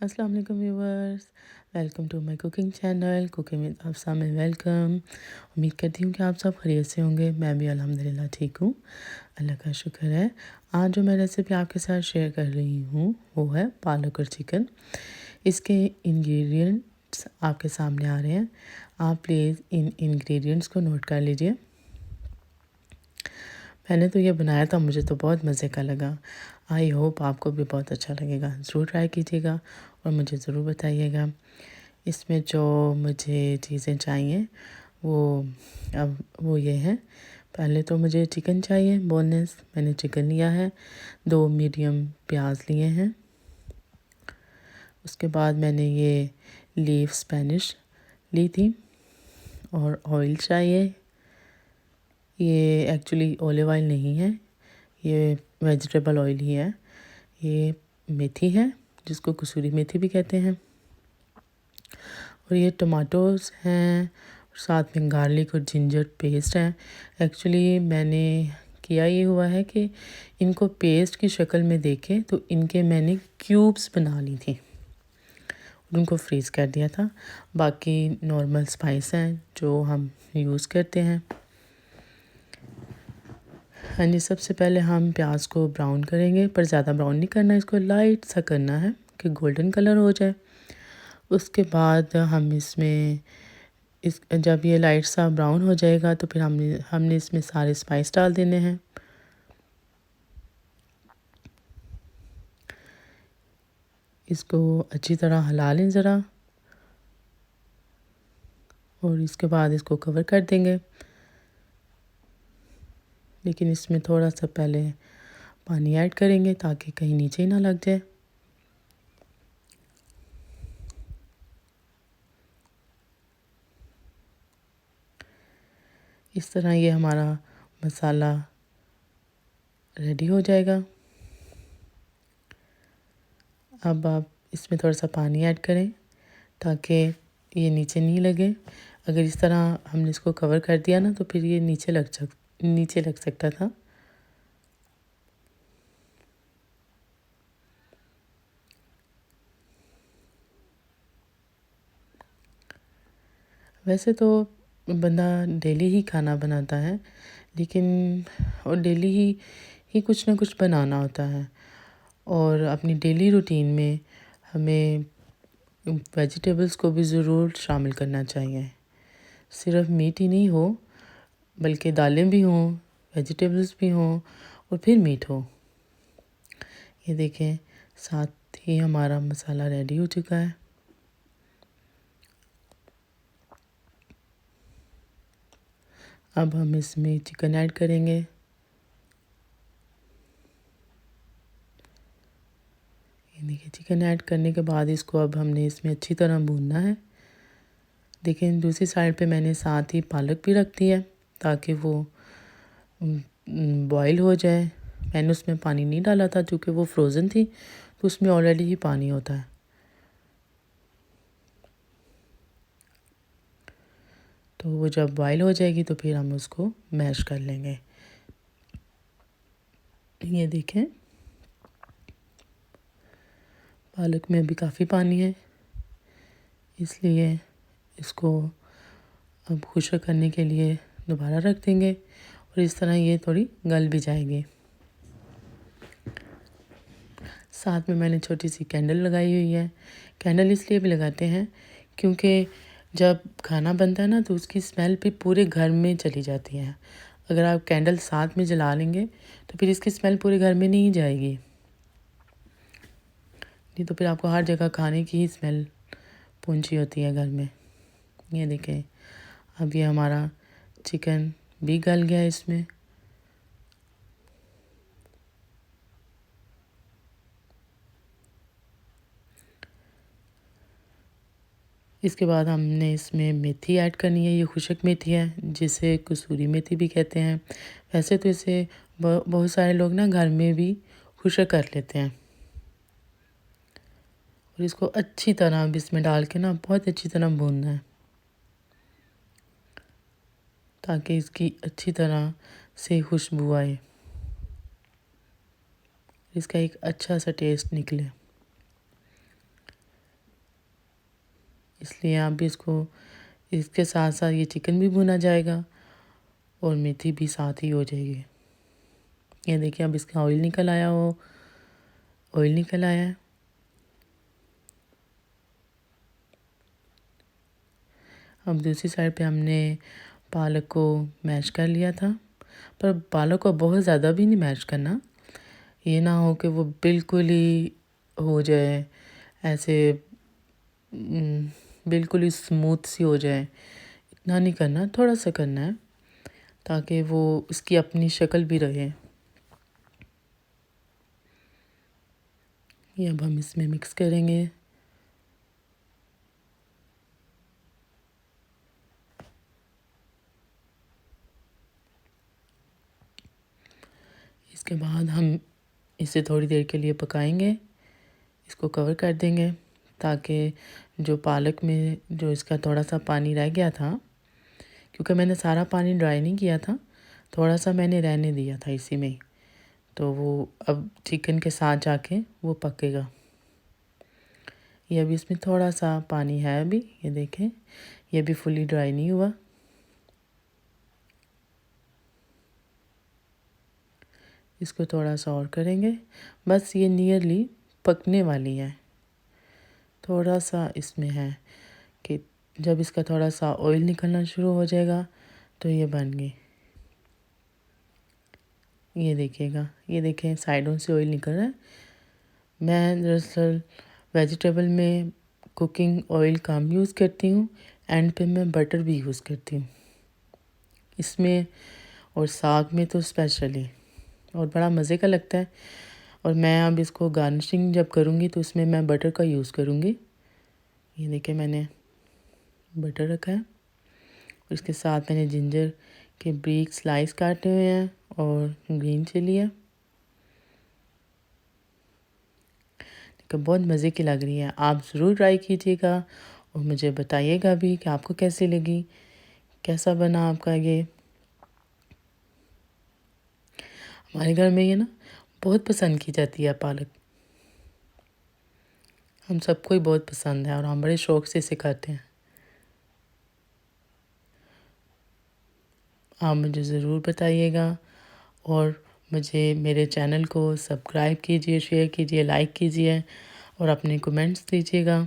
अस्सलाम वालेकुम viewers, welcome to my cooking channel cooking with Afsa में वेलकम। उम्मीद करती हूँ कि आप सब खैरियत से होंगे। मैं भी अल्हम्दुलिल्लाह ठीक हूँ, अल्लाह का शुक्र है। आज जो मैं रेसिपी आपके साथ शेयर कर रही हूँ वो है पालक और चिकन। इसके इंग्रेडिएंट्स आपके सामने आ रहे हैं। आप प्लीज़ इन इंग्रेडिएंट्स को नोट कर लीजिए। मैंने तो ये बनाया था, मुझे तो बहुत मज़े का लगा। आई होप आपको भी बहुत अच्छा लगेगा। ज़रूर ट्राई कीजिएगा और मुझे ज़रूर बताइएगा। इसमें जो मुझे चीज़ें चाहिए वो ये हैं। पहले तो मुझे चिकन चाहिए बोनलेस, मैंने चिकन लिया है। 2 मीडियम प्याज लिए हैं। उसके बाद मैंने ये लीफ स्पेनिश ली थी और ऑयल चाहिए। ये एक्चुअली ऑलिव ऑयल नहीं है, ये वेजिटेबल ऑयल ही है। ये मेथी है जिसको कसूरी मेथी भी कहते हैं, और ये टमाटोज़ हैं, साथ में गार्लिक और जिंजर पेस्ट है। एक्चुअली मैंने किया ये हुआ है कि इनको पेस्ट की शक्ल में देखे तो इनके मैंने क्यूब्स बना ली थी और उनको फ्रीज़ कर दिया था। बाकी नॉर्मल स्पाइस हैं जो हम यूज़ करते हैं। हाँ जी, सबसे पहले हम प्याज को ब्राउन करेंगे, पर ज़्यादा ब्राउन नहीं करना, इसको लाइट सा करना है कि गोल्डन कलर हो जाए। उसके बाद हम इसमें जब ये लाइट सा ब्राउन हो जाएगा तो फिर हमने इसमें सारे स्पाइस डाल देने हैं। इसको अच्छी तरह हिला लें ज़रा, और इसके बाद इसको कवर कर देंगे। लेकिन इसमें थोड़ा सा पहले पानी ऐड करेंगे ताकि कहीं नीचे ही ना लग जाए। इस तरह ये हमारा मसाला रेडी हो जाएगा। अब आप इसमें थोड़ा सा पानी ऐड करें ताकि ये नीचे नहीं लगे। अगर इस तरह हमने इसको कवर कर दिया ना तो फिर ये नीचे लग सकता था। वैसे तो बंदा डेली ही खाना बनाता है, लेकिन और डेली ही कुछ ना कुछ बनाना होता है, और अपनी डेली रूटीन में हमें वेजिटेबल्स को भी ज़रूर शामिल करना चाहिए। सिर्फ मीट ही नहीं हो, बल्कि दालें भी हों, वेजिटेबल्स भी हों और फिर मीट हो। ये देखें, साथ ही हमारा मसाला रेडी हो चुका है। अब हम इसमें चिकन ऐड करेंगे। ये देखिए, चिकन ऐड करने के बाद इसको अब हमने इसमें अच्छी तरह भूनना है। देखिए, दूसरी साइड पे मैंने साथ ही पालक भी रख दी है ताकि वो बॉईल हो जाए। मैंने उसमें पानी नहीं डाला था क्योंकि वो फ्रोज़न थी, तो उसमें ऑलरेडी ही पानी होता है। तो वो जब बॉईल हो जाएगी तो फिर हम उसको मैश कर लेंगे। ये देखें, पालक में अभी काफ़ी पानी है, इसलिए इसको अब खुश्क करने के लिए दोबारा रख देंगे और इस तरह ये थोड़ी गल भी जाएगी। साथ में मैंने छोटी सी कैंडल लगाई हुई है। कैंडल इसलिए भी लगाते हैं क्योंकि जब खाना बनता है ना तो उसकी स्मेल भी पूरे घर में चली जाती है। अगर आप कैंडल साथ में जला लेंगे तो फिर इसकी स्मेल पूरे घर में नहीं जाएगी, नहीं तो फिर आपको हर जगह खाने की ही स्मेल पहुंची होती है घर में। ये देखें, अब ये हमारा चिकन भी गल गया इसमें। इसके बाद हमने इसमें मेथी ऐड करनी है। ये खुशक मेथी है जिसे कसूरी मेथी भी कहते हैं। वैसे तो इसे बहुत सारे लोग ना घर में भी खुशक कर लेते हैं, और इसको अच्छी तरह अब इसमें डाल के ना बहुत अच्छी तरह भूनना है ताकि इसकी अच्छी तरह से खुशबू आए, इसका एक अच्छा सा टेस्ट निकले। इसलिए आप भी इसके साथ साथ ये चिकन भी भुना जाएगा और मेथी भी साथ ही हो जाएगी। ये देखिए अब इसका ऑयल निकल आया है। अब दूसरी साइड पे हमने पालक को मैश कर लिया था, पर पालक को बहुत ज़्यादा भी नहीं मैश करना, ये ना हो कि वो बिल्कुल ही हो जाए ऐसे बिल्कुल ही स्मूथ सी हो जाए, इतना नहीं करना, थोड़ा सा करना है ताकि वो उसकी अपनी शक्ल भी रहे। ये अब हम इसमें मिक्स करेंगे। इसके बाद हम इसे थोड़ी देर के लिए पकाएंगे, इसको कवर कर देंगे ताकि जो पालक में जो इसका थोड़ा सा पानी रह गया था, क्योंकि मैंने सारा पानी ड्राई नहीं किया था, थोड़ा सा मैंने रहने दिया था इसी में, तो वो अब चिकन के साथ जाके वो पकेगा। ये अभी इसमें थोड़ा सा पानी है अभी, ये देखें ये भी फुली ड्राई नहीं हुआ। इसको थोड़ा सा और करेंगे, बस ये नियरली पकने वाली है। थोड़ा सा इसमें है कि जब इसका थोड़ा सा ऑयल निकलना शुरू हो जाएगा तो ये बन गई। ये देखिएगा, ये देखें साइडों से ऑयल निकल रहा है। मैं दरअसल वेजिटेबल में कुकिंग ऑयल कम यूज़ करती हूँ, एंड पे मैं बटर भी यूज़ करती हूँ इसमें, और साग में तो स्पेशली, और बड़ा मज़े का लगता है। और मैं अब इसको गार्निशिंग जब करूँगी तो इसमें मैं बटर का यूज़ करूँगी। ये देखिए मैंने बटर रखा है, और इसके साथ मैंने जिंजर के ब्रीक स्लाइस काटे हुए हैं और ग्रीन चिली है। बहुत मज़े की लग रही है, आप ज़रूर ट्राई कीजिएगा और मुझे बताइएगा भी कि आपको कैसी लगी, कैसा बना आपका ये। हमारे घर में ये ना बहुत पसंद की जाती है पालक, हम सबको ही बहुत पसंद है और हम बड़े शौक़ से इसे खाते हैं। आप मुझे ज़रूर बताइएगा और मुझे मेरे चैनल को सब्सक्राइब कीजिए, शेयर कीजिए, लाइक कीजिए और अपने कमेंट्स दीजिएगा,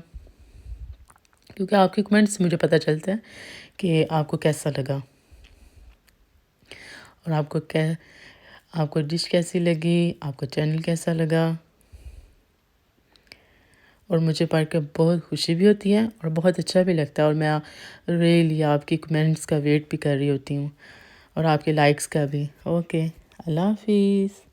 क्योंकि आपके कमेंट्स से मुझे पता चलता है कि आपको कैसा लगा और आपको डिश कैसी लगी, आपको चैनल कैसा लगा। और मुझे पढ़ कर बहुत खुशी भी होती है और बहुत अच्छा भी लगता है, और मैं रियली आपकी कमेंट्स का वेट भी कर रही होती हूँ और आपके लाइक्स का भी। ओके, अल्लाह हाफिज़।